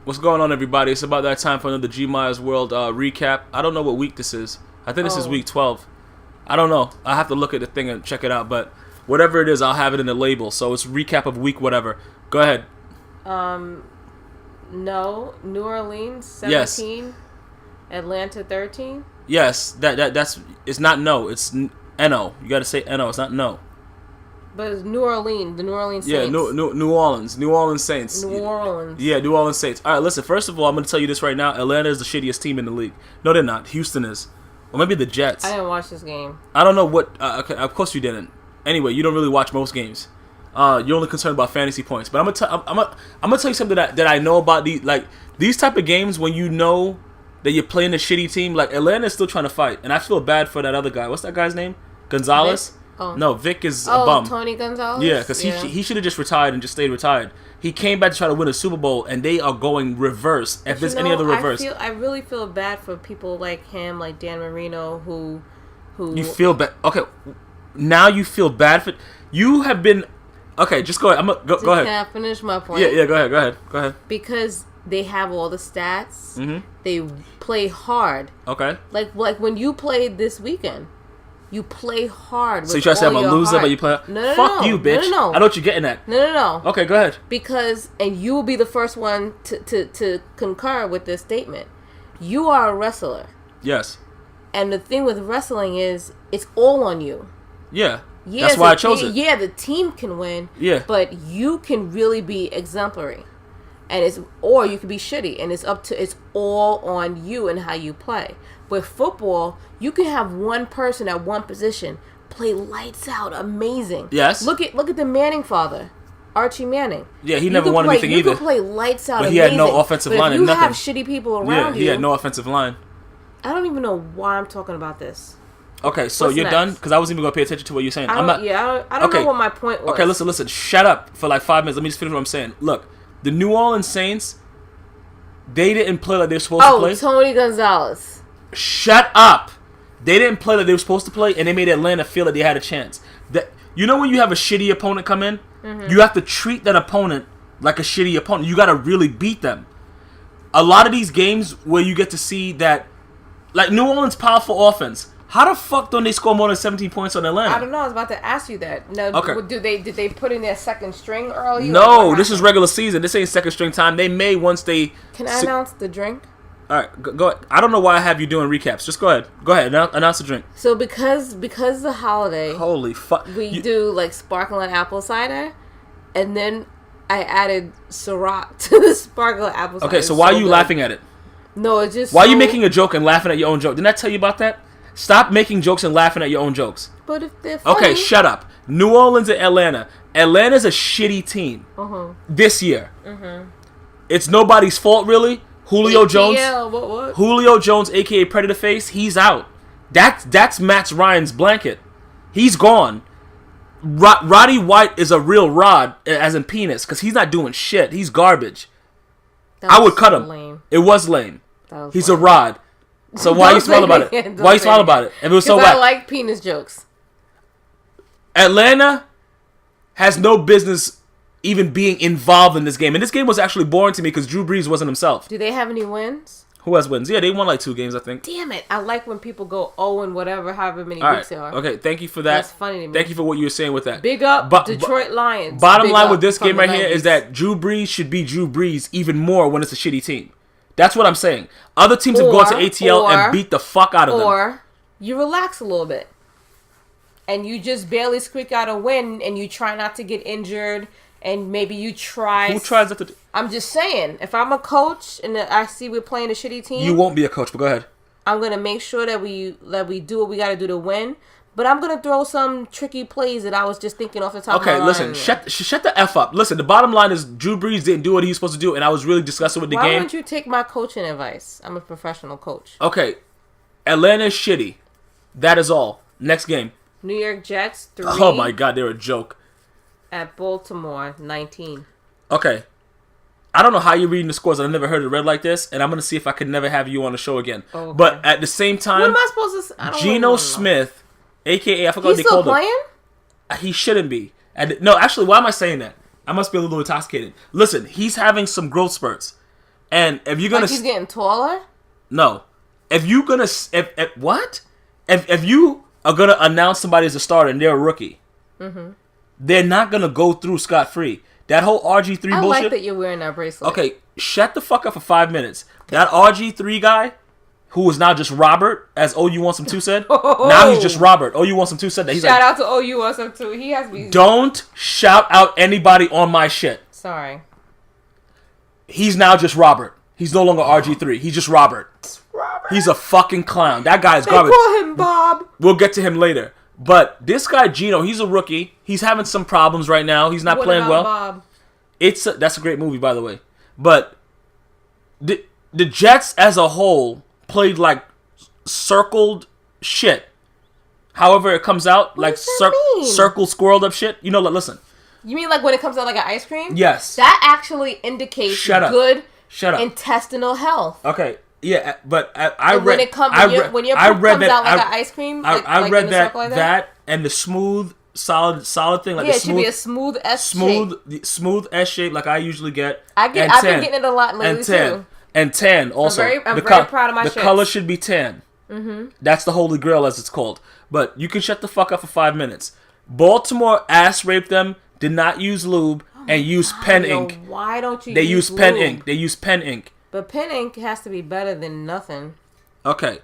What's going on, everybody? It's about that time for another GmiasWorld recap. I don't know what week this is. I think this is week 12. I don't know. I have to look at the thing and check it out. But whatever it is, I'll have it in the label. So it's recap of week whatever. Go ahead. No. New Orleans 17. Yes. Atlanta 13. Yes. That's. It's not no. It's no. You got to say no. It's not no. But it's New Orleans, the New Orleans Yeah, Saints. New Orleans Saints. New Orleans. Yeah, New Orleans Saints. All right, listen, first of all, I'm going to tell you this right now. Atlanta is the shittiest team in the league. No, they're not. Houston is. Or maybe the Jets. I didn't watch this game. I don't know what... okay, of course you didn't. Anyway, you don't really watch most games. You're only concerned about fantasy points. But I'm gonna tell you something that I know about these type of games when you know that you're playing a shitty team. Like, Atlanta is still trying to fight. And I feel bad for that other guy. What's that guy's name? Gonzalez? Oh. No, Vic is a bum. Tony Gonzalez? Yeah, because he should have just retired and just stayed retired. He came back to try to win a Super Bowl, and they are going reverse. If there's any other reverse. I really feel bad for people like him, like Dan Marino, who... You feel bad? Okay, now you feel bad for... You have been... Okay, just go ahead. Go ahead. Can I finish my point? Yeah, go ahead. Because they have all the stats. Mm-hmm. They play hard. Okay. Like when you played this weekend. You play hard. So you try to say I'm a loser, but you play... No, Fuck you, bitch. No. I know what you're getting at. No. Okay, go ahead. Because, and you will be the first one to concur with this statement. You are a wrestler. Yes. And the thing with wrestling is, it's all on you. Yeah. That's why I chose it. Yeah, the team can win. Yeah. But you can really be exemplary. And or you can be shitty. And it's all on you and how you play. With football, you can have one person at one position play lights out, amazing. Yes. Look at the Manning father, Archie Manning. Yeah, he never won anything either. You can play lights out, but amazing. He had no offensive line and nothing. If you have shitty people around you, he had no offensive line. I don't even know why I'm talking about this. Okay, so you're done? Because I wasn't even going to pay attention to what you're saying. I don't know what my point was. Okay, listen. Shut up for like 5 minutes. Let me just finish what I'm saying. Look, the New Orleans Saints, they didn't play like they were supposed to play. Tony Gonzalez. Shut up. They didn't play like they were supposed to play, and they made Atlanta feel like they had a chance. You know when you have a shitty opponent come in? Mm-hmm. You have to treat that opponent like a shitty opponent. You got to really beat them. A lot of these games where you get to see that, like New Orleans' powerful offense, how the fuck don't they score more than 17 points on Atlanta? I don't know. I was about to ask you that. No, okay. Did they put in their second string early? No, this is regular season. This ain't second string time. They may once they... Can I announce the drink? All right, go ahead. I don't know why I have you doing recaps. Just go ahead. Go ahead. Announce the drink. So because the holiday... Holy fuck. We do like sparkling apple cider, and then I added Ciroc to the sparkling apple cider. Okay, so why are you laughing at it? No, it's just... Why are you making a joke and laughing at your own joke? Didn't I tell you about that? Stop making jokes and laughing at your own jokes. But if they're funny... Okay, shut up. New Orleans and Atlanta. Atlanta's a shitty team this year. Mm-hmm. It's nobody's fault, really. Julio Jones. What? Julio Jones, a.k.a. Predator Face, he's out. That's Matt Ryan's blanket. He's gone. Roddy White is a real rod, as in penis, because he's not doing shit. He's garbage. I would cut him. Lame. It was lame. He's a rod. So why are you smiling about it? Why are you smiling about it? If it was so I like penis jokes. Atlanta has no business even being involved in this game. And this game was actually boring to me because Drew Brees wasn't himself. Do they have any wins? Who has wins? Yeah, they won like 2 games, I think. Damn it. I like when people go 0 and whatever, however many weeks they are. Okay, thank you for that. That's funny to me. Thank you for what you were saying with that. Big up Detroit Lions. Bottom line with this game right here is that Drew Brees should be Drew Brees even more when it's a shitty team. That's what I'm saying. Other teams have gone to ATL and beat the fuck out of them. Or you relax a little bit. And you just barely squeak out a win and you try not to get injured. And maybe you try... Who tries that to do? I'm just saying. If I'm a coach and I see we're playing a shitty team... You won't be a coach, but go ahead. I'm going to make sure that we do what we got to do to win. But I'm going to throw some tricky plays that I was just thinking off the top of my mind. Okay, listen. Shut the F up. Listen, the bottom line is Drew Brees didn't do what he was supposed to do, and I was really disgusted with the game. Why wouldn't you take my coaching advice? I'm a professional coach. Okay. Atlanta is shitty. That is all. Next game. New York Jets, 3. Oh, my God. They're a joke. At Baltimore, 19. Okay. I don't know how you're reading the scores. I've never heard it read like this, and I'm going to see if I can never have you on the show again. Oh, okay. But at the same time, what am I supposed to say? Geno Smith, a.k.a. I forgot what they called him. He's still playing? He shouldn't be. No, actually, why am I saying that? I must be a little intoxicated. Listen, he's having some growth spurts. And if you're gonna, like he's getting taller. No, if you gonna if you are gonna announce somebody as a starter and they're a rookie, they're not gonna go through scot free. That whole RG3 bullshit. I like that you're wearing that bracelet. Okay, shut the fuck up for 5 minutes. That RG3 guy, who is now just Robert, as OU Wants Some 2 said. Now he's just Robert. OU Wants Some 2 said that. He's Shout out to OU Wants Some 2. He has to be. Don't shout out anybody on my shit. Sorry. He's now just Robert. He's no longer RG3. He's just Robert. He's a fucking clown. That guy's garbage. They call him Bob. We'll get to him later. But this guy Gino, he's a rookie. He's having some problems right now. He's not playing well. Bob? That's a great movie, by the way. But the Jets as a whole played like circled shit. However it comes out, like circle squirreled up shit. You know, listen. You mean like when it comes out like an ice cream? Yes. That actually indicates good intestinal health. Okay. Yeah, but I read when it comes when your poop comes out like an ice cream. I read that and the smooth, solid thing. Like it should be a smooth S shape. Smooth S shape, like I usually get. I've been getting it a lot lately too. And tan also. I'm very proud of my shirts. The color should be tan. That's the holy grail, as it's called. But you can shut the fuck up for 5 minutes. Baltimore ass raped them. Did not use lube and use pen ink. Why don't you? They use pen ink. They use pen ink. But pen ink has to be better than nothing. Okay.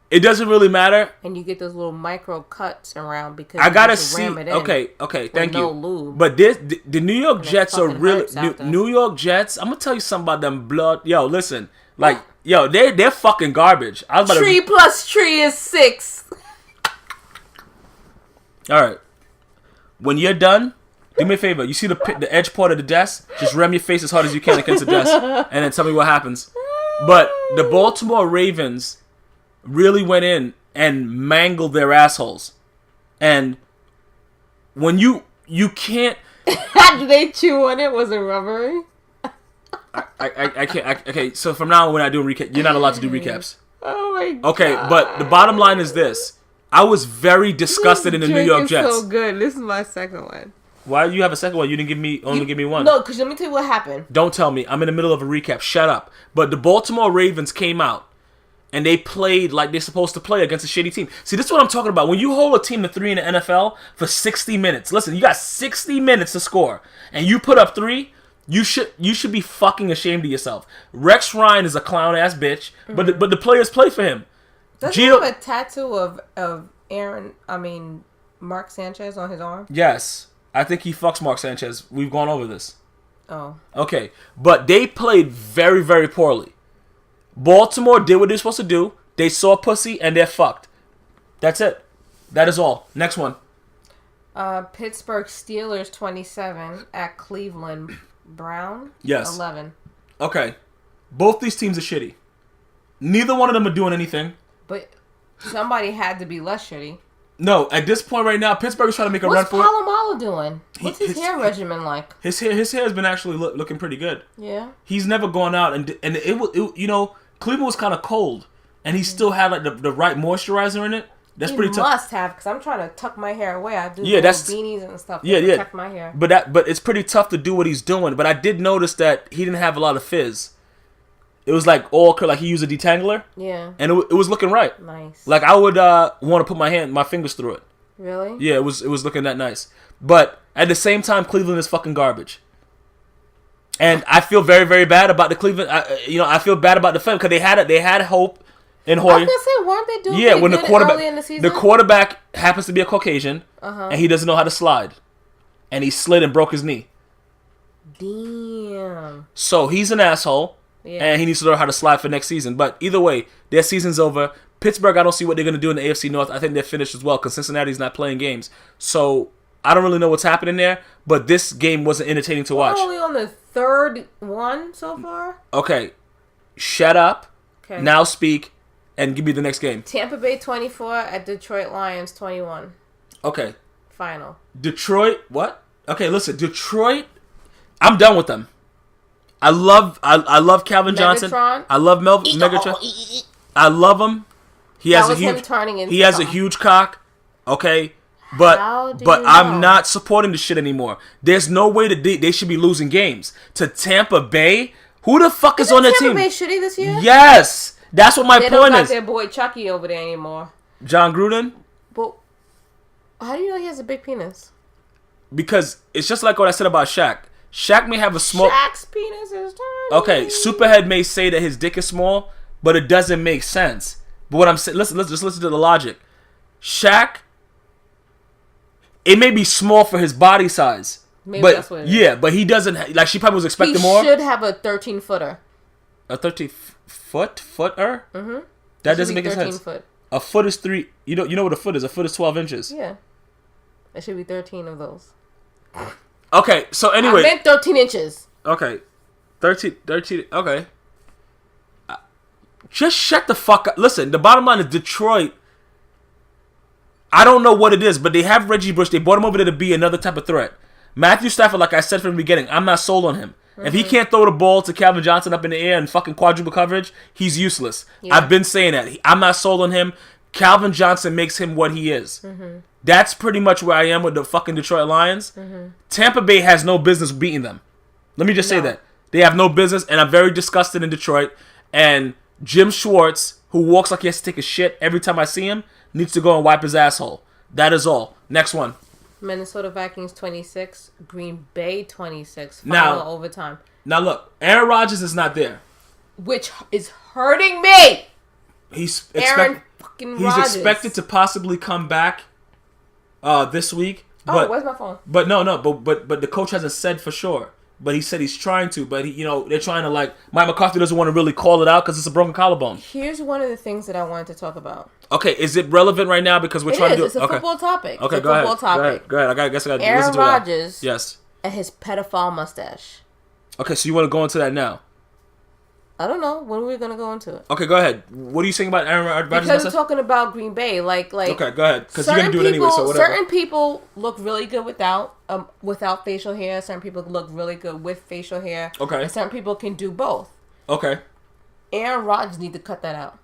It doesn't really matter. And you get those little micro cuts around because I gotta see. Okay, thank you. No lube. But the New York Jets are really New York Jets. I'm gonna tell you something about them blood. Yo, listen, like they're fucking garbage. I was about 3 plus 3 is 6. All right. When you're done, do me a favor. You see the edge part of the desk? Just ram your face as hard as you can against the desk, and then tell me what happens. But the Baltimore Ravens really went in and mangled their assholes. And when you can't... Did they chew on it? Was it rubbery? I can't... Okay, so from now on, we're not doing recap. You're not allowed to do recaps. Oh my God. Okay, but the bottom line is this. I was very disgusted in the New York Jets. So good. This is my second one. Why do you have a second one? You didn't give me one. No, because let me tell you what happened. Don't tell me. I'm in the middle of a recap. Shut up. But the Baltimore Ravens came out and they played like they're supposed to play against a shitty team. See, this is what I'm talking about. When you hold a team to 3 in the NFL for 60 minutes, listen, you got 60 minutes to score, and you put up 3. You should be fucking ashamed of yourself. Rex Ryan is a clown ass bitch, but the players play for him. Does he have a tattoo of Mark Sanchez on his arm? Yes. I think he fucks Mark Sanchez. We've gone over this. Oh. Okay. But they played very, very poorly. Baltimore did what they're supposed to do. They saw pussy and they're fucked. That's it. That is all. Next one. Pittsburgh Steelers 27 at Cleveland Brown 11. Okay. Both these teams are shitty. Neither one of them are doing anything. But somebody had to be less shitty. No, at this point right now, Pittsburgh is trying to make a run for it. What's Palomalu doing? What's his hair regimen like? His hair has been actually looking pretty good. Yeah. He's never gone out and it Cleveland was kind of cold, and he still had like the right moisturizer in it. That's pretty tough. Must have, because I'm trying to tuck my hair away. I do beanies and stuff to protect my hair. But it's pretty tough to do what he's doing. But I did notice that he didn't have a lot of fizz. It was like like he used a detangler. Yeah. And it was looking right. Nice. Like I would want to put my fingers through it. Really? Yeah, it was looking that nice. But at the same time, Cleveland is fucking garbage. And I feel very, very bad about the Cleveland. I feel bad about the film because they had hope in Hoyer. I was gonna say, weren't they doing when good early in the season? The quarterback happens to be a Caucasian, and he doesn't know how to slide, and he slid and broke his knee. Damn. So he's an asshole. Yeah. And he needs to learn how to slide for next season. But either way, their season's over. Pittsburgh, I don't see what they're going to do in the AFC North. I think they're finished as well because Cincinnati's not playing games. So I don't really know what's happening there. But this game wasn't entertaining to watch. We're only on the third one so far? Okay. Shut up. Okay. Now speak and give me the next game. Tampa Bay 24 at Detroit Lions 21. Okay. Final. Detroit, what? Okay, listen. Detroit, I'm done with them. I love Calvin Johnson. I love Megatron. I love him. He has a huge cock. Okay, but I'm not supporting the shit anymore. There's no way that they should be losing games to Tampa Bay Who the fuck is on that team? Tampa Bay shitty this year? Yes. That's what my they point don't is. got their boy Chucky over there anymore. John Gruden? But how do you know he has a big penis? Because it's just like what I said about Shaq. Shaq may have a small... Shaq's penis is tiny. Okay, Superhead may say that his dick is small, but it doesn't make sense. But what I'm saying... Listen, let's just listen to the logic. Shaq... It may be small for his body size. Maybe but, that's what it is. Yeah, but he doesn't... Like, she probably was expecting more. He should have a 13-footer. A 13-footer? Mm-hmm. That doesn't make any sense. Foot. A foot is 3... You know what a foot is? A foot is 12 inches. Yeah. There should be 13 of those. Okay, so anyway... I meant 13 inches. Okay. 13... Okay. Just shut the fuck up. Listen, the bottom line is Detroit... I don't know what it is, but they have Reggie Bush. They brought him over there to be another type of threat. Matthew Stafford, like I said from the beginning, I'm not sold on him. Mm-hmm. If he can't throw the ball to Calvin Johnson up in the air and fucking quadruple coverage, he's useless. Yeah. I've been saying that. I'm not sold on him. Calvin Johnson makes him what he is. Mm-hmm. That's pretty much where I am with the fucking Detroit Lions. Mm-hmm. Tampa Bay has no business beating them. Let me just say that. They have no business, and I'm very disgusted in Detroit. And Jim Schwartz, who walks like he has to take a shit every time I see him, needs to go and wipe his asshole. That is all. Next one. Minnesota Vikings 26, Green Bay 26. Final overtime. Now look, Aaron Rodgers is not there, which is hurting me. He's Rodgers. expected to possibly come back this week. But, where's my phone? But but the coach hasn't said for sure. But he said he's trying to. But they're trying to Mike McCarthy doesn't want to really call it out because it's a broken collarbone. Here's one of the things that I wanted to talk about. Okay, is it relevant right now because we're trying to do? It's a football topic. Okay, go ahead. Go ahead. I guess I got to Aaron listen to Rodgers. Yes. And his pedophile mustache. Okay, so you want to go into that now? I don't know. When are we gonna go into it? Okay, go ahead. What are you saying about Aaron Rodgers? Because we're talking about Green Bay, like. Okay, go ahead. Because you're gonna do it anyway. So whatever. Certain people look really good without facial hair. Certain people look really good with facial hair. Okay. And certain people can do both. Okay. Aaron Rodgers need to cut that out.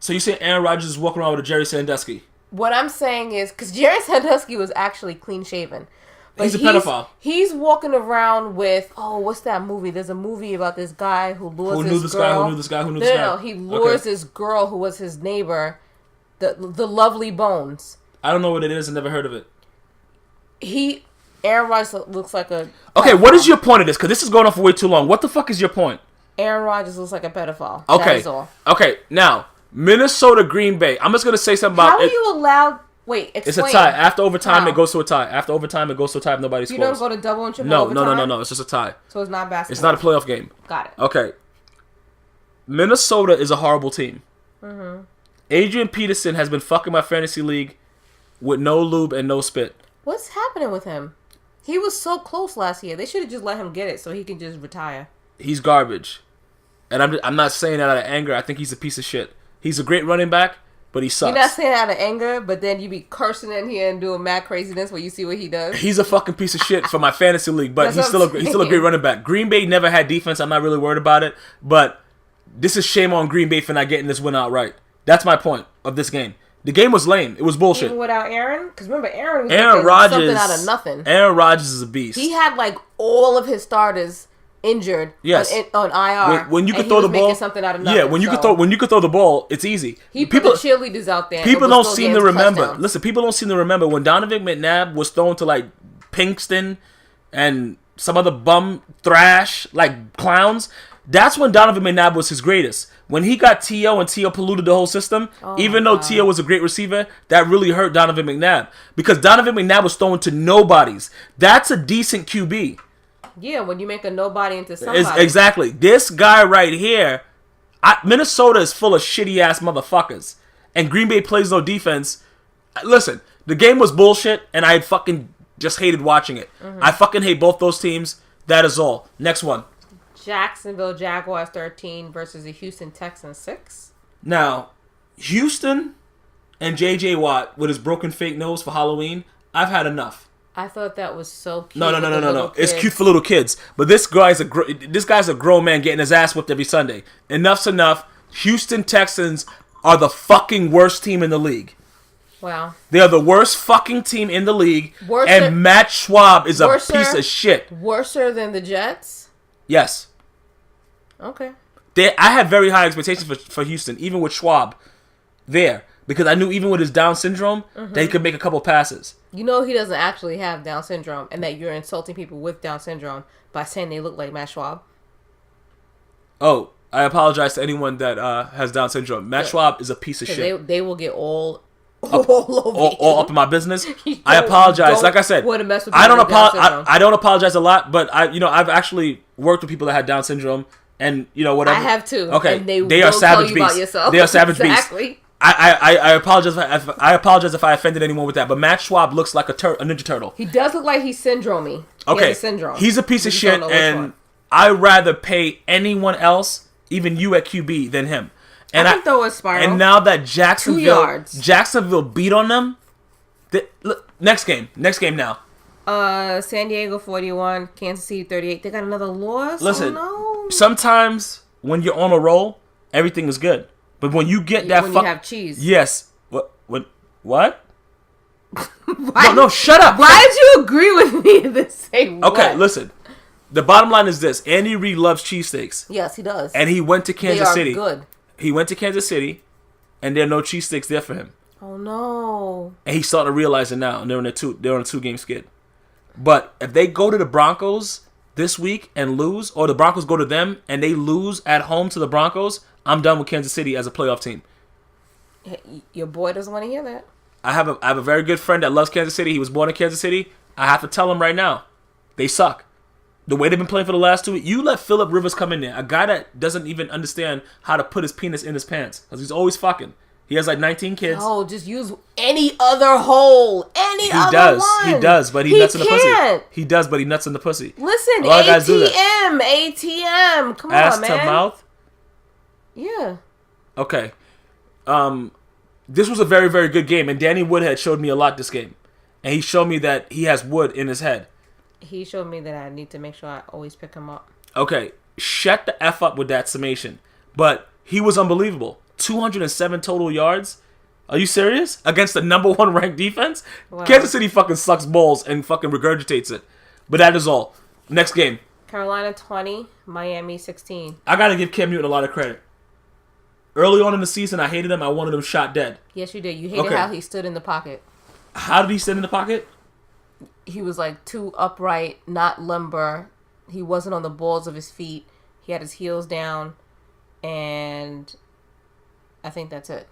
So you say Aaron Rodgers is walking around with a Jerry Sandusky? What I'm saying is, because Jerry Sandusky was actually clean shaven. But he's a pedophile. He's walking around with, what's that movie? There's a movie about this guy who lures this girl. Who knew this guy? No, he lures this girl who was his neighbor, the Lovely Bones. I don't know what it is. I never heard of it. Aaron Rodgers looks like a... Okay, what is your point of this? Because this is going on for way too long. What the fuck is your point? Aaron Rodgers looks like a pedophile. Okay. That is all. Okay, now, Minnesota, Green Bay. I'm just going to say something about... How are you allowed... Wait, explain. It's a tie. After overtime, it goes to a tie. After overtime, it goes to a tie if nobody scores. You don't go to double and triple overtime? No. It's just a tie. So it's not basketball? It's not a playoff game. Got it. Okay. Minnesota is a horrible team. Mm-hmm. Adrian Peterson has been fucking my fantasy league with no lube and no spit. What's happening with him? He was so close last year. They should have just let him get it so he can just retire. He's garbage. And I'm not saying that out of anger. I think he's a piece of shit. He's a great running back. But he sucks. You're not saying out of anger, but then you be cursing in here and doing mad craziness when you see what he does. He's a fucking piece of shit for my fantasy league, but he's still a great running back. Green Bay never had defense. I'm not really worried about it, but this is shame on Green Bay for not getting this win outright. That's my point of this game. The game was lame. It was bullshit. Even without Aaron? Because remember, Aaron was Rodgers, something out of nothing. Aaron Rodgers is a beast. He had all of his starters injured on IR. When you could throw the ball, something out of nothing. Yeah, when you could throw the ball, it's easy. He put the cheerleaders out there. People don't seem to remember. Touchdowns. Listen, people don't seem to remember when Donovan McNabb was thrown to Pinkston and some other bum thrash clowns. That's when Donovan McNabb was his greatest. When he got T.O. and T.O. polluted the whole system, even though T.O. was a great receiver, that really hurt Donovan McNabb because Donovan McNabb was thrown to nobodies. That's a decent QB. Yeah, when you make a nobody into somebody. Exactly. This guy right here, Minnesota is full of shitty-ass motherfuckers. And Green Bay plays no defense. Listen, the game was bullshit, and I fucking just hated watching it. Mm-hmm. I fucking hate both those teams. That is all. Next one. Jacksonville Jaguars 13 versus the Houston Texans 6. Now, Houston and J.J. Watt with his broken fake nose for Halloween, I've had enough. I thought that was so cute. No. It's cute for little kids. But this guy's a grown man getting his ass whipped every Sunday. Enough's enough. Houston Texans are the fucking worst team in the league. Wow. They are the worst fucking team in the league. And Matt Schwab is a piece of shit. Worser than the Jets? Yes. Okay. I had very high expectations for Houston, even with Schwab there. Because I knew even with his Down syndrome, that he could make a couple passes. You know he doesn't actually have Down syndrome, and that you're insulting people with Down syndrome by saying they look like Matt Schwab. Oh, I apologize to anyone that has Down syndrome. Matt Schwab is a piece of shit. They will get all up in my business. I apologize. Like I said, I don't apologize a lot, but I've actually worked with people that had Down syndrome, and whatever. I have too. Okay, and they are savage beasts. They are savage beasts. I apologize. I apologize if I offended anyone with that. But Matt Schwab looks like a Ninja Turtle. He does look like he's syndrome-y. Okay, he's a piece of shit, and I'd rather pay anyone else, even you at QB, than him. And I can throw a spiral. And now that Jacksonville beat on them, next game now. San Diego 41, Kansas City 38. They got another loss. Listen, oh, no. Sometimes when you're on a roll, everything is good. But when you get that, when you have cheese. Yes. What? No, shut up. Why did you agree with me to say what? Okay, listen. The bottom line is this: Andy Reid loves cheesesteaks. Yes, he does. And he went to Kansas City. They are good. He went to Kansas City, and there are no cheesesteaks there for him. Oh no! And he's starting to realize it now. And they're on a 2-game skid. But if they go to the Broncos this week and lose, or the Broncos go to them and they lose at home to the Broncos, I'm done with Kansas City as a playoff team. Your boy doesn't want to hear that. I have a very good friend that loves Kansas City. He was born in Kansas City. I have to tell him right now, they suck. The way they've been playing for the last 2 weeks, you let Phillip Rivers come in there, a guy that doesn't even understand how to put his penis in his pants because he's always fucking. He has like 19 kids. Oh, just use any other hole. He does, but he nuts in the pussy. He does, but he nuts in the pussy. Listen, ATM. Come Ass on, man. to mouth? Yeah. Okay. This was a very, very good game, and Danny Woodhead showed me a lot this game. And he showed me that he has wood in his head. He showed me that I need to make sure I always pick him up. Okay, shut the F up with that summation. But he was unbelievable. 207 total yards. Are you serious? Against the number 1 ranked defense? Wow. Kansas City fucking sucks balls and fucking regurgitates it. But that is all. Next game. Carolina 20, Miami 16. I gotta give Cam Newton a lot of credit. Early on in the season, I hated him. I wanted him shot dead. Yes, you did. You hated how he stood in the pocket. How did he stand in the pocket? He was like too upright, not limber. He wasn't on the balls of his feet. He had his heels down, and I think that's it.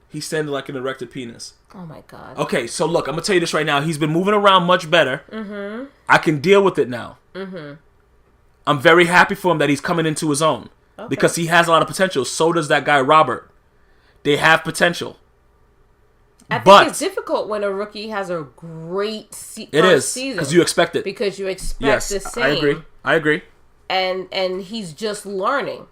He standing like an erected penis. Oh my God. Okay, so look, I'm gonna tell you this right now. He's been moving around much better. Mm-hmm. I can deal with it now. Mm-hmm. I'm very happy for him that he's coming into his own because he has a lot of potential. So does that guy Robert. They have potential. I think it's difficult when a rookie has a great season. It is, because you expect it. Because you expect the same. I agree. And he's just learning.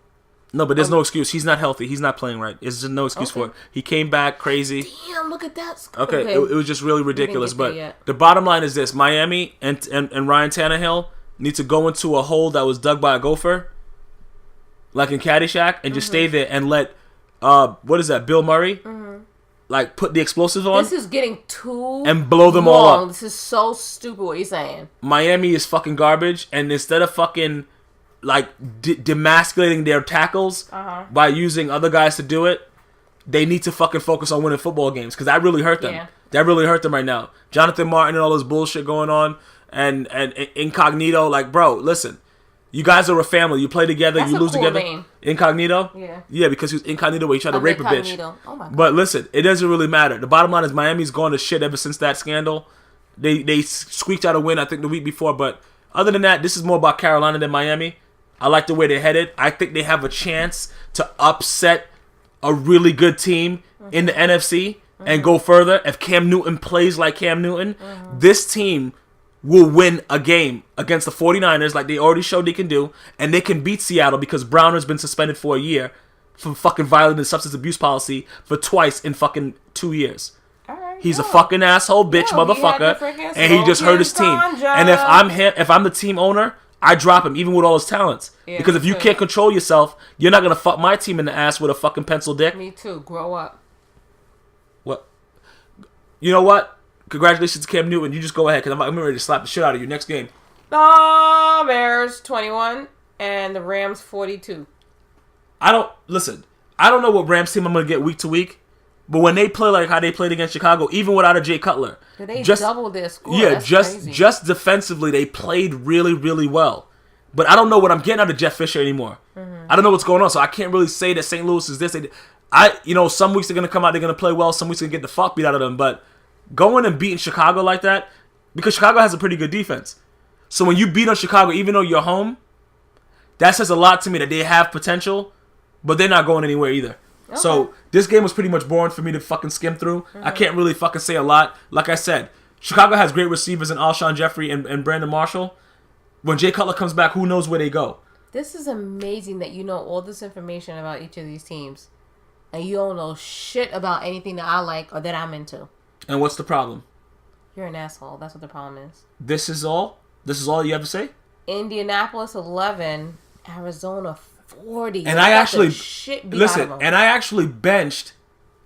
No, but there's no excuse. He's not healthy. He's not playing right. There's just no excuse for it. He came back crazy. Damn, look at that. Okay. It was just really ridiculous. But the bottom line is this. Miami and Ryan Tannehill need to go into a hole that was dug by a gopher, like in Caddyshack, and just stay there and let, what is that, Bill Murray? Like, put the explosives on. This is getting too and blow them all up. This is so stupid what you're saying. Miami is fucking garbage, and instead of fucking, like, demasculating their tackles by using other guys to do it, they need to fucking focus on winning football games, because that really hurt them. Yeah. That really hurt them right now. Jonathan Martin and all this bullshit going on, and Incognito, like, bro, listen. You guys are a family. You play together. That's you lose together. Name. Incognito? Yeah. Yeah, because he was incognito where he tried to rape a bitch. Oh my God. But listen, it doesn't really matter. The bottom line is Miami's gone to shit ever since that scandal. They squeaked out a win, I think, the week before. But other than that, this is more about Carolina than Miami. I like the way they're headed. I think they have a chance to upset a really good team in the NFC and go further. If Cam Newton plays like Cam Newton, this team will win a game against the 49ers like they already showed they can do, and they can beat Seattle because Browner's been suspended for a year for fucking violating the substance abuse policy for twice in fucking 2 years. He's a fucking asshole bitch motherfucker, and he just hurt his team. And if I'm the team owner, I drop him even with all his talents. Yeah, because if you can't control yourself, you're not gonna fuck my team in the ass with a fucking pencil dick. Me too. Grow up. What? You know what? Congratulations to Cam Newton. You just go ahead, because I'm ready to slap the shit out of you. Next game. The Bears 21 And the Rams 42. I don't know what Rams team I'm going to get week to week. But when they play like how they played against Chicago, even without a Jay Cutler. They doubled their score. Yeah, That's crazy. just defensively, they played really, really well. But I don't know what I'm getting out of Jeff Fisher anymore. Mm-hmm. I don't know what's going on, so I can't really say that St. Louis is this. Some weeks they're going to come out, they're going to play well. Some weeks they're going to get the fuck beat out of them. But going and beating Chicago like that, because Chicago has a pretty good defense. So when you beat on Chicago, even though you're home, that says a lot to me that they have potential, but they're not going anywhere either. Okay. So this game was pretty much boring for me to fucking skim through. Mm-hmm. I can't really fucking say a lot. Like I said, Chicago has great receivers in Alshon Jeffrey and Brandon Marshall. When Jay Cutler comes back, who knows where they go? This is amazing that you know all this information about each of these teams. And you don't know shit about anything that I like or that I'm into. And what's the problem? You're an asshole. That's what the problem is. This is all you have to say? Indianapolis 11, Arizona 40. And I actually benched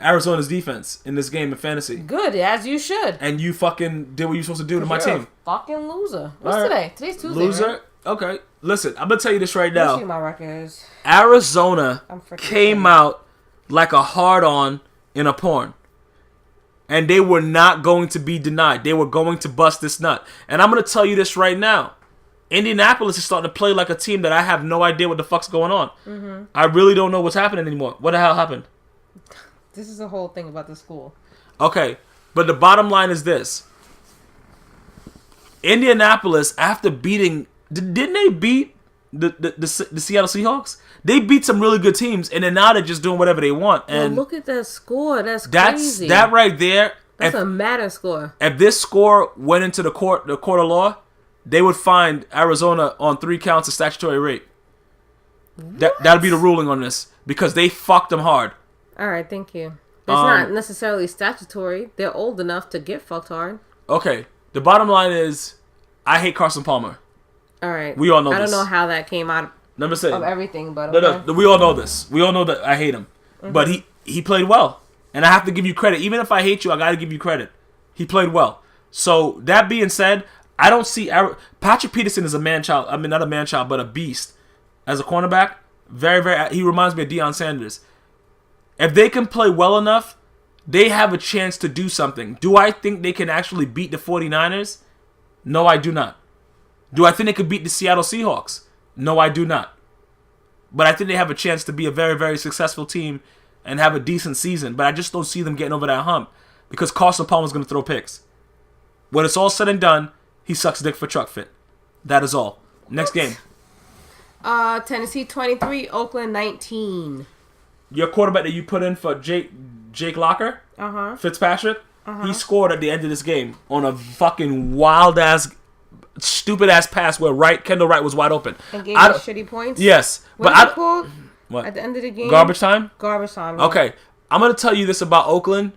Arizona's defense in this game in fantasy. Good, as you should. And you fucking did what you're supposed to do to my team. Fucking loser. What's today? Today's Tuesday. Loser? Right? Okay. Listen, I'm gonna tell you this right now. Let's see my records. Arizona came out like a hard-on in a porn. And they were not going to be denied. They were going to bust this nut. And I'm going to tell you this right now. Indianapolis is starting to play like a team that I have no idea what the fuck's going on. Mm-hmm. I really don't know what's happening anymore. What the hell happened? This is the whole thing about the school. Okay, but the bottom line is this. Indianapolis, after beating... Didn't they beat the Seattle Seahawks? They beat some really good teams, and then now they're just doing whatever they want. And look at that score. That's crazy. That right there. That's a matter score. If this score went into the court of law, they would find Arizona on 3 counts of statutory rape. That'd be the ruling on this because they fucked them hard. All right, thank you. It's not necessarily statutory. They're old enough to get fucked hard. Okay. The bottom line is, I hate Carson Palmer. All right. We all know this. I don't know how that came out of everything, but okay. No, we all know this. We all know that I hate him. Mm-hmm. But he played well. And I have to give you credit. Even if I hate you, I got to give you credit. He played well. So, that being said, I don't see... Patrick Peterson is a man-child. I mean, not a man-child, but a beast. As a cornerback, very, very... He reminds me of Deion Sanders. If they can play well enough, they have a chance to do something. Do I think they can actually beat the 49ers? No, I do not. Do I think they could beat the Seattle Seahawks? No, I do not. But I think they have a chance to be a very, very successful team and have a decent season. But I just don't see them getting over that hump because Carson Palmer's going to throw picks. When it's all said and done, he sucks dick for truck fit. That is all. Next game. Tennessee 23, Oakland 19. Your quarterback that you put in for Jake Locker, Fitzpatrick, he scored at the end of this game on a fucking wild-ass... stupid-ass pass where Kendall Wright was wide open. And gave us shitty points? Yes. What but called? What? At the end of the game? Garbage time? Garbage time. Yeah. Okay. I'm going to tell you this about Oakland.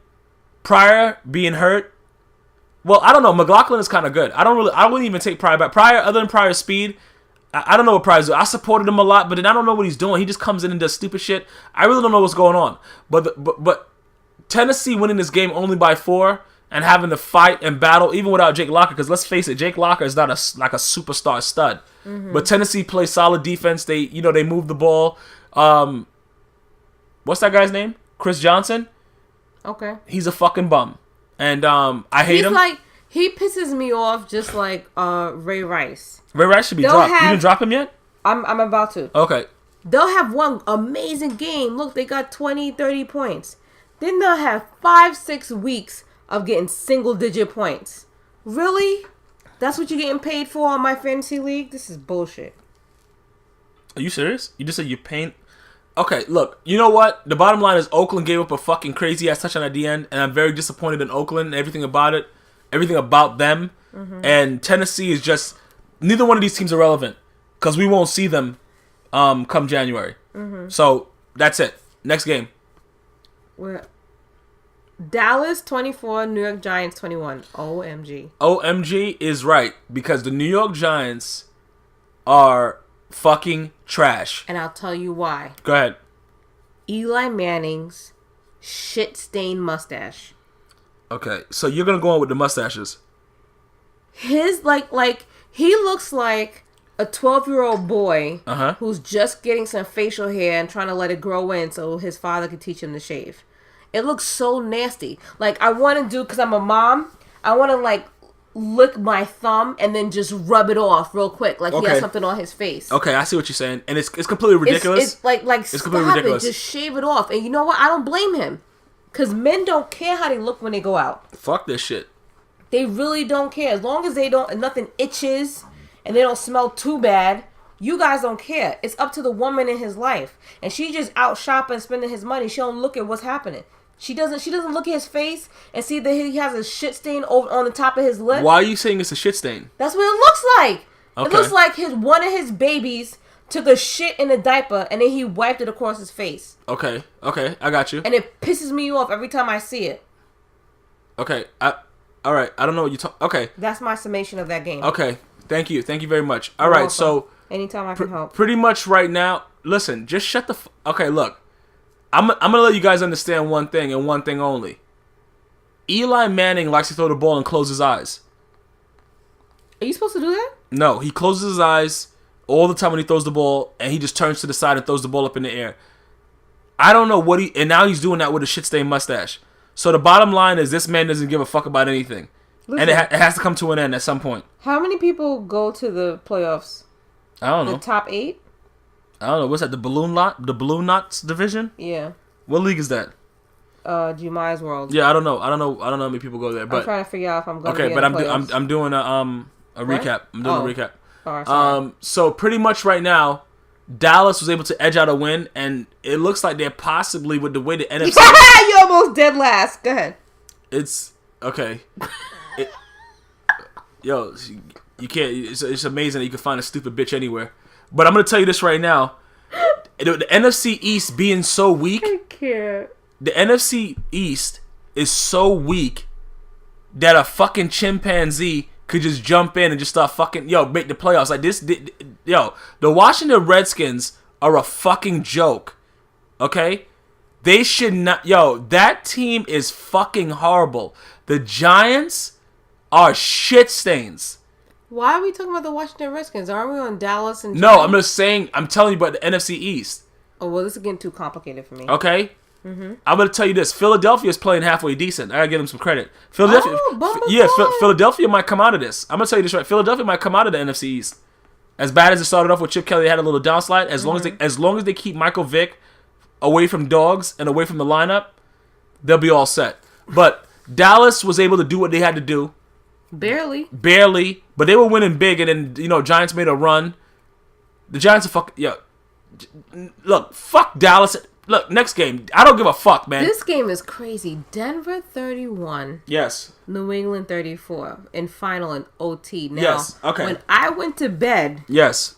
Pryor being hurt. Well, I don't know. McLaughlin is kind of good. I wouldn't even take Pryor back. Pryor, other than Pryor's speed, I don't know what Pryor's doing. I supported him a lot, but then I don't know what he's doing. He just comes in and does stupid shit. I really don't know what's going on. But Tennessee winning this game only by 4 and having to fight and battle, even without Jake Locker, because let's face it, Jake Locker is not like a superstar stud. Mm-hmm. But Tennessee plays solid defense. They move the ball. What's that guy's name? Chris Johnson? Okay. He's a fucking bum. And I hate him. He pisses me off just like Ray Rice. Ray Rice should be dropped. You didn't drop him yet? I'm about to. Okay. They'll have one amazing game. Look, they got 20, 30 points. Then they'll have 5-6 weeks of getting single-digit points. Really? That's what you're getting paid for on my fantasy league? This is bullshit. Are you serious? You just said you're paying... Okay, look. You know what? The bottom line is Oakland gave up a fucking crazy-ass touchdown at the end, and I'm very disappointed in Oakland and everything about it. Everything about them. Mm-hmm. And Tennessee is just... Neither one of these teams are relevant, because we won't see them come January. Mm-hmm. So, that's it. Next game. Dallas 24, New York Giants 21. OMG. OMG is right, because the New York Giants are fucking trash. And I'll tell you why. Go ahead. Eli Manning's shit-stained mustache. Okay, so you're going to go on with the mustaches. His, he looks like a 12-year-old boy Uh-huh. who's just getting some facial hair and trying to let it grow in so his father can teach him to shave. It looks so nasty. Like, I want to do, because I'm a mom, I want to, like, lick my thumb and then just rub it off real quick. Like, he has something on his face. Okay, I see what you're saying. And it's completely ridiculous. It's like it's completely ridiculous. Just shave it off. And you know what? I don't blame him. Because men don't care how they look when they go out. Fuck this shit. They really don't care. As long as nothing itches and they don't smell too bad, you guys don't care. It's up to the woman in his life. And she just out shopping, spending his money. She don't look at what's happening. She doesn't look at his face and see that he has a shit stain over on the top of his lip. Why are you saying it's a shit stain? That's what it looks like. Okay. It looks like one of his babies took a shit in a diaper and then he wiped it across his face. Okay, I got you. And it pisses me off every time I see it. Okay, all right. I don't know what you talk. Okay. That's my summation of that game. Okay, thank you very much. All right, so anytime I can help. Pretty much right now. Listen, just shut the. Okay, look. I'm gonna let you guys understand one thing and one thing only. Eli Manning likes to throw the ball and close his eyes. Are you supposed to do that? No, he closes his eyes all the time when he throws the ball, and he just turns to the side and throws the ball up in the air. I don't know what and now he's doing that with a shit-stained mustache. So the bottom line is this man doesn't give a fuck about anything. Listen, and it has to come to an end at some point. How many people go to the playoffs? I don't know. The top 8? I don't know. What's that? The Balloon Knots division? Yeah. What league is that? GmiasWorld. Yeah, I don't know. I don't know how many people go there. But I'm trying to figure out if I'm going. Okay, but I'm doing a recap. I'm doing a recap. Oh, sorry. So pretty much right now, Dallas was able to edge out a win, and it looks like they're possibly, with the way the NFC. You almost dead last. Go ahead. It's okay. Yo, you can't. It's amazing that you can find a stupid bitch anywhere. But I'm gonna tell you this right now: the NFC East being so weak. I can't. The NFC East is so weak that a fucking chimpanzee could just jump in and just start make the playoffs like this. The Washington Redskins are a fucking joke. Okay, they should not. That team is fucking horrible. The Giants are shit stains. Why are we talking about the Washington Redskins? Aren't we on Dallas and? No, I'm just saying. I'm telling you about the NFC East. Oh well, this is getting too complicated for me. Okay. Mm-hmm. I'm gonna tell you this: Philadelphia is playing halfway decent. I gotta give them some credit. Philadelphia, Philadelphia might come out of this. I'm gonna tell you this right: Philadelphia might come out of the NFC East. As bad as it started off with Chip Kelly, they had a little downslide. As long as they keep Michael Vick away from dogs and away from the lineup, they'll be all set. But Dallas was able to do what they had to do. Barely, but they were winning big, and then Giants made a run. The Giants are look, fuck Dallas. Look, next game. I don't give a fuck, man. This game is crazy. Denver 31. Yes. New England 34 in final and OT. Now, yes. Okay. When I went to bed, yes,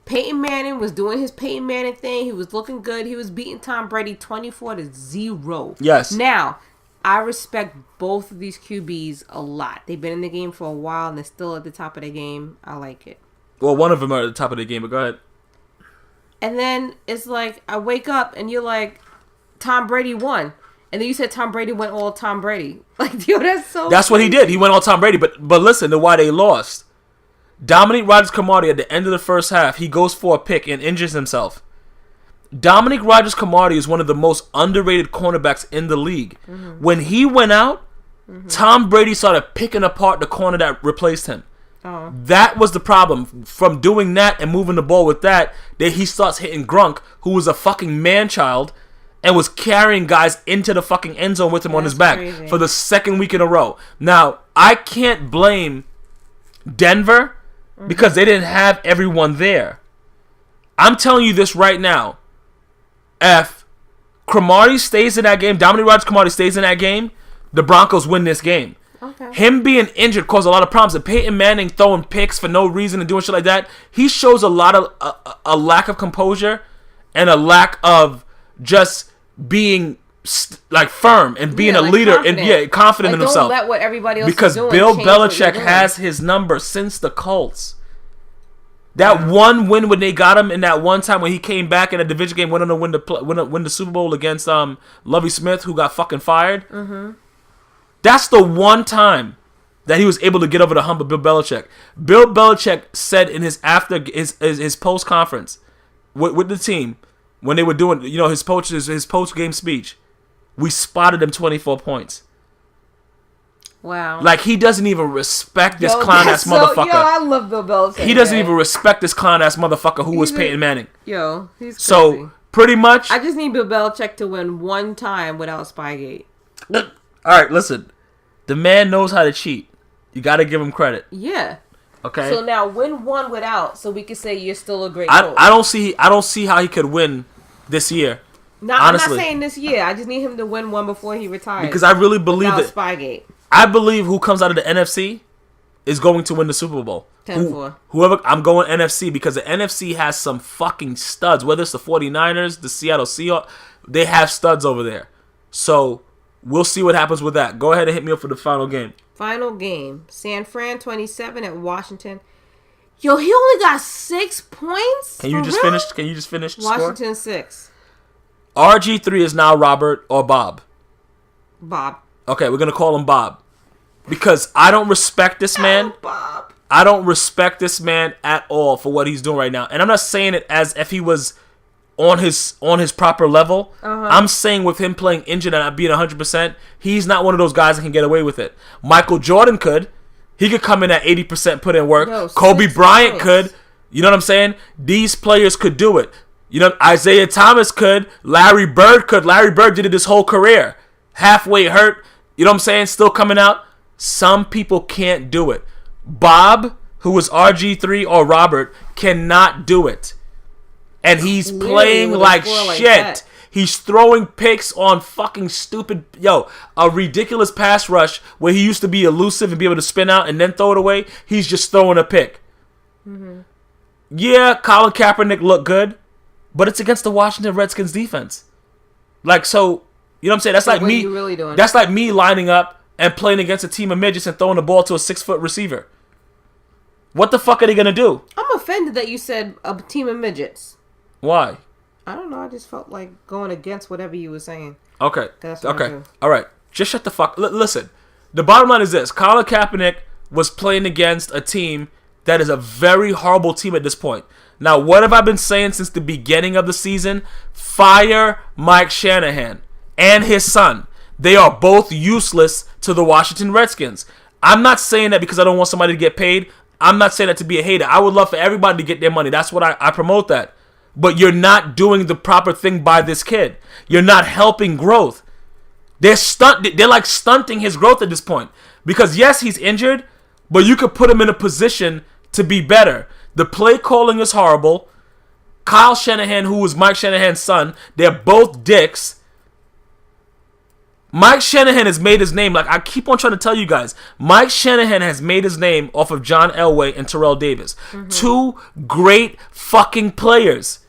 Peyton Manning was doing his Peyton Manning thing. He was looking good. He was beating Tom Brady 24-0. Yes. Now, I respect both of these QBs a lot. They've been in the game for a while and they're still at the top of the game. I like it. Well, one of them are at the top of the game, but go ahead. And then it's like, I wake up and you're like, Tom Brady won. And then you said Tom Brady went all Tom Brady. Like, that's what he did. He went all Tom Brady. But listen to why they lost. Dominique Rodgers-Cromartie at the end of the first half, he goes for a pick and injures himself. Dominique Rodgers-Cromartie is one of the most underrated cornerbacks in the league. Mm-hmm. When he went out, Tom Brady started picking apart the corner that replaced him. Oh. That was the problem. From doing that and moving the ball with that he starts hitting Grunk, who was a fucking man-child, and was carrying guys into the fucking end zone with him on his back for the second week in a row. Now, I can't blame Denver because they didn't have everyone there. I'm telling you this right now. If Cromartie stays in that game, Dominique Rodgers-Cromartie stays in that game, the Broncos win this game. Okay. Him being injured caused a lot of problems. And Peyton Manning throwing picks for no reason and doing shit like that, he shows a lot of a lack of composure and a lack of just being firm and being a leader confident. And confident in himself. Don't let what everybody else because is doing Bill Belichick has his number since the Colts. That one win when they got him in that one time when he came back in a division game, went on to win the Super Bowl against Lovie Smith, who got fucking fired. Mm-hmm. That's the one time that he was able to get over the hump of Bill Belichick. Bill Belichick said in his post conference with the team when they were doing his post game speech, we spotted him 24 points. Wow. Like, he doesn't even respect this clown ass motherfucker. I love Bill Belichick. He doesn't even respect this clown ass motherfucker who was Peyton Manning. He's crazy. So pretty much, I just need Bill Belichick to win one time without Spygate. All right, listen. The man knows how to cheat. You got to give him credit. Yeah. Okay. So now win one without, so we can say you're still a great coach. I don't see how he could win this year. No, honestly. I'm not saying this year. I just need him to win one before he retires. Because I really believe that Spygate. I believe who comes out of the NFC is going to win the Super Bowl. 10-4. Whoever, I'm going NFC because the NFC has some fucking studs. Whether it's the 49ers, the Seattle Seahawks, they have studs over there. So we'll see what happens with that. Go ahead and hit me up for the final game. Final game. San Fran 27 at Washington. Yo, he only got 6 points? Can you just finish the Washington score? 6. RG3 is now Robert or Bob. Bob. Okay, we're going to call him Bob. Because I don't respect this man. Bob. I don't respect this man at all for what he's doing right now. And I'm not saying it as if he was on his proper level. I'm saying with him playing injured and not being 100%, he's not one of those guys that can get away with it. Michael Jordan could. He could come in at 80%, put in work. Kobe Bryant could. You know what I'm saying? These players could do it. Isaiah Thomas could. Larry Bird could. Larry Bird did it his whole career. Halfway hurt. You know what I'm saying? Still coming out. Some people can't do it. Bob, who was RG3 or Robert, cannot do it. And he's playing like shit. He's throwing picks on fucking stupid... a ridiculous pass rush where he used to be elusive and be able to spin out and then throw it away. He's just throwing a pick. Mm-hmm. Yeah, Colin Kaepernick looked good, but it's against the Washington Redskins defense. Like, so... You know what I'm saying? That's like me. What are you really doing? That's like me lining up and playing against a team of midgets and throwing the ball to a 6-foot receiver. What the fuck are they gonna do? I'm offended that you said a team of midgets. Why? I don't know. I just felt like going against whatever you were saying. Okay. Okay. All right. Just shut the fuck. Listen. The bottom line is this: Colin Kaepernick was playing against a team that is a very horrible team at this point. Now, what have I been saying since the beginning of the season? Fire Mike Shanahan and his son. They are both useless to the Washington Redskins. I'm not saying that because I don't want somebody to get paid. I'm not saying that to be a hater. I would love for everybody to get their money. That's what I promote that. But you're not doing the proper thing by this kid. You're not helping growth. They're like stunting his growth at this point. Because yes, he's injured, but you could put him in a position to be better. The play calling is horrible. Kyle Shanahan, who was Mike Shanahan's son, they're both dicks. Mike Shanahan has made his name, like I keep on trying to tell you guys, Mike Shanahan has made his name off of John Elway and Terrell Davis. Mm-hmm. Two great fucking players.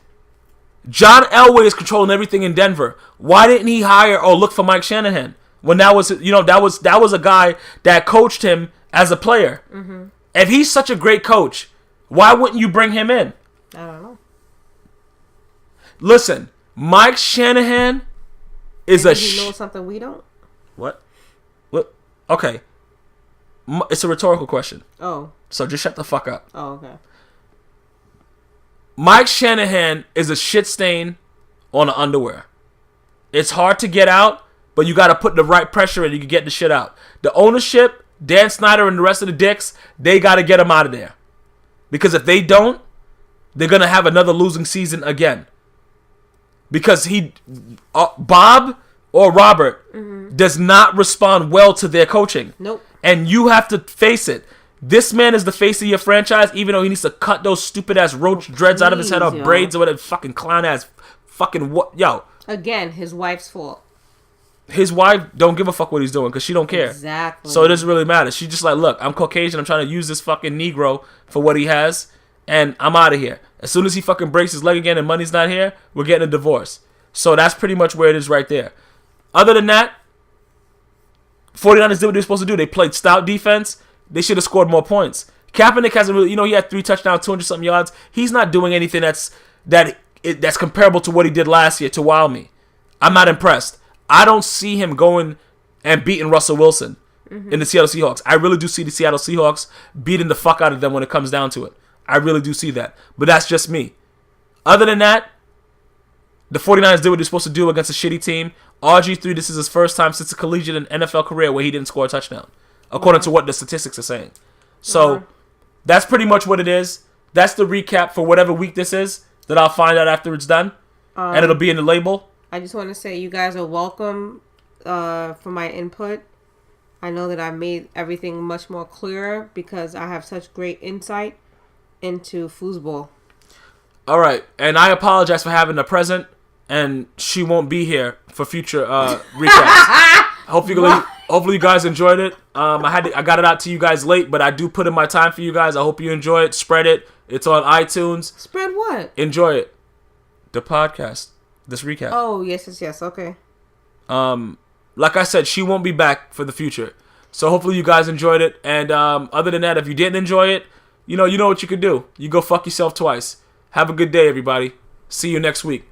John Elway is controlling everything in Denver. Why didn't he hire or look for Mike Shanahan? When that was a guy that coached him as a player. Mm-hmm. If he's such a great coach, why wouldn't you bring him in? I don't know. Listen, Mike Shanahan is maybe he knows something we don't. What? Okay. It's a rhetorical question. Oh. So just shut the fuck up. Oh, okay. Mike Shanahan is a shit stain on the underwear. It's hard to get out, but you got to put the right pressure in. You can get the shit out. The ownership, Dan Snyder and the rest of the dicks, they got to get him out of there. Because if they don't, they're going to have another losing season again. Because Bob or Robert does not respond well to their coaching. Nope. And you have to face it. This man is the face of your franchise, even though he needs to cut those stupid ass roach dreads out of his head or braids or whatever fucking clown ass fucking what. Yo. Again, his wife's fault. His wife don't give a fuck what he's doing because she don't care. Exactly. So it doesn't really matter. She's just like, look, I'm Caucasian. I'm trying to use this fucking Negro for what he has, and I'm out of here. As soon as he fucking breaks his leg again and money's not here, we're getting a divorce. So that's pretty much where it is right there. Other than that, 49ers did what they were supposed to do. They played stout defense. They should have scored more points. Kaepernick hasn't really, he had 3 touchdowns, 200-something yards. He's not doing anything that's comparable to what he did last year to wow me. I'm not impressed. I don't see him going and beating Russell Wilson. in the Seattle Seahawks. I really do see the Seattle Seahawks beating the fuck out of them when it comes down to it. I really do see that. But that's just me. Other than that, the 49ers did what they're supposed to do against a shitty team. RG3, this is his first time since a collegiate and NFL career where he didn't score a touchdown, according to what the statistics are saying. So that's pretty much what it is. That's the recap for whatever week this is that I'll find out after it's done. And it'll be in the label. I just want to say you guys are welcome for my input. I know that I've made everything much more clearer because I have such great insight into foosball. All right. And I apologize for having a present, and she won't be here for future recaps. Hopefully you guys enjoyed it. I got it out to you guys late, but I do put in my time for you guys. I hope you enjoy it. Spread it. It's on iTunes. Spread what? Enjoy it. The podcast. This recap. Oh, yes. Okay. Like I said, she won't be back for the future. So hopefully you guys enjoyed it. And other than that, if you didn't enjoy it, you know what you could do. You go fuck yourself twice. Have a good day, everybody. See you next week.